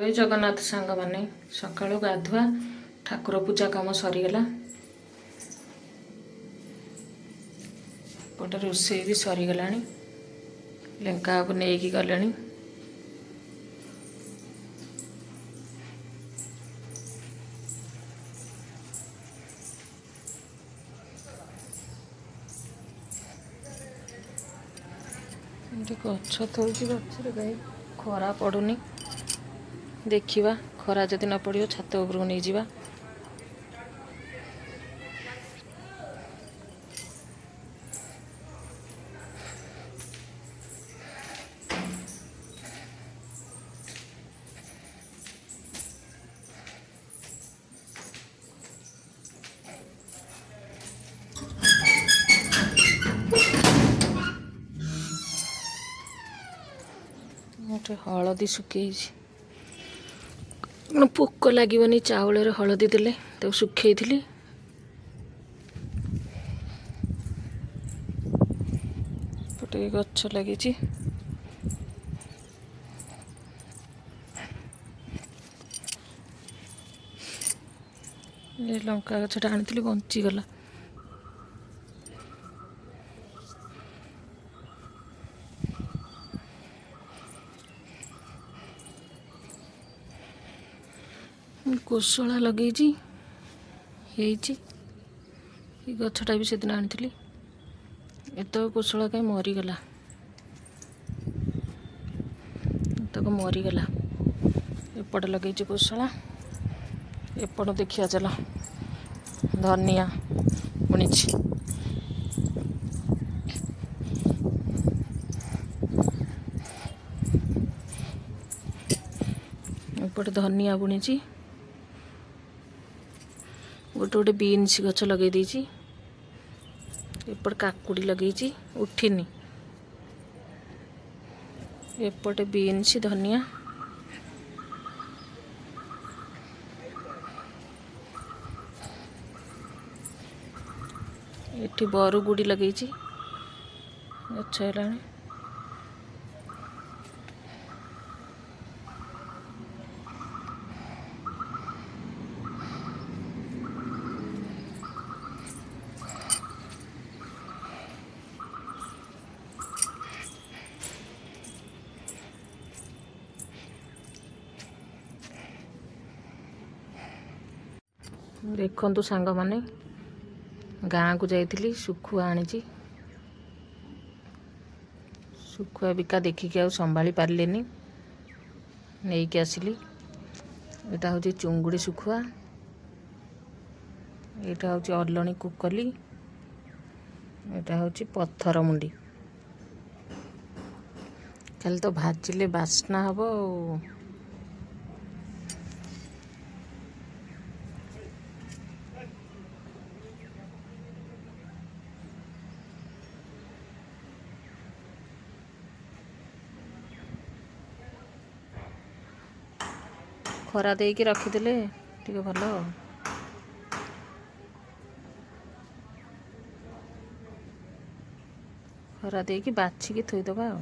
ଜୟ ଜଗନ୍ନାଥ ସାଙ୍ଗମାନେ ସକାଳୁ ଗାଧୁଆ ଠାକୁର ପୂଜା କାମ ସରିଗଲା। ଗୋଟେ ରୋଷେଇ ବି ସରିଗଲାଣି। ଲେଙ୍କାକୁ ନେଇକି ଗଲେଣି। ଏଠି ଗଛ ଥୋଇଛି, ଗଛରେ କାହିଁ ଖରା ପଡ଼ୁନି। ଦେଖିବା ଖରା ଯଦି ନ ପଡ଼ିବ ଛାତ ଉପରକୁ ନେଇଯିବା। ଗୋଟେ ହଳଦୀ ଶୁଖେଇଛି, ପୋକ ଲାଗିବନି ଚାଉଳରେ ହଳଦୀ ଦେଲେ। ତାକୁ ଶୁଖେଇଥିଲି। ଗୋଟେ ଗଛ ଲାଗିଛି। ଏ ଲଙ୍କା ଗଛଟା ଆଣିଥିଲି, ବଞ୍ଚିଗଲା। କୋଶଳା ଲଗେଇଛି, ହେଇଛି। ଏ ଗଛଟା ବି ସେଦିନ ଆଣିଥିଲି। ଏତକ କୋଶଳା କାହିଁ ମରିଗଲା, ଏତକ ମରିଗଲା। ଏପଟେ ଲଗେଇଛି କୋଶଳା। ଏପଟ ଦେଖିବା ଚାଲ, ଧନିଆ ବୁଣିଛି। ଏପଟେ ଧନିଆ ବୁଣିଛି। ଗୋଟେ ଗୋଟେ ବିନ୍ସ ଗଛ ଲଗେଇ ଦେଇଛି। ଏପଟେ କାକୁଡ଼ି ଲଗେଇଛି, ଉଠିନି। ଏପଟେ ବିନ୍ସ, ଧନିଆ। ଏଠି ବରୁଗୁଡ଼ି ଲଗେଇଛି, ଗଛ ହେଲାଣି। ଦେଖନ୍ତୁ ସାଙ୍ଗମାନେ, ଗାଁକୁ ଯାଇଥିଲି, ଶୁଖୁଆ ଆଣିଛି। ଶୁଖୁଆ ବିକା ଦେଖିକି ଆଉ ସମ୍ଭାଳି ପାରିଲିନି, ନେଇକି ଆସିଲି। ଏଇଟା ହେଉଛି ଚୁଙ୍ଗୁଡ଼ି ଶୁଖୁଆ, ଏଇଟା ହେଉଛି ଅଲଣି କୁକଲି, ଏଇଟା ହେଉଛି ପଥର ମୁଣ୍ଡି। ଖାଲି ତ ଭାଜିଲେ ବାସ୍ନା ହେବ ଆଉ। ଖରା ଦେଇକି ରଖିଦେଲେ ଟିକେ ଭଲ। ଖରା ଦେଇକି ବାଛିକି ଥୋଇଦେବା ଆଉ।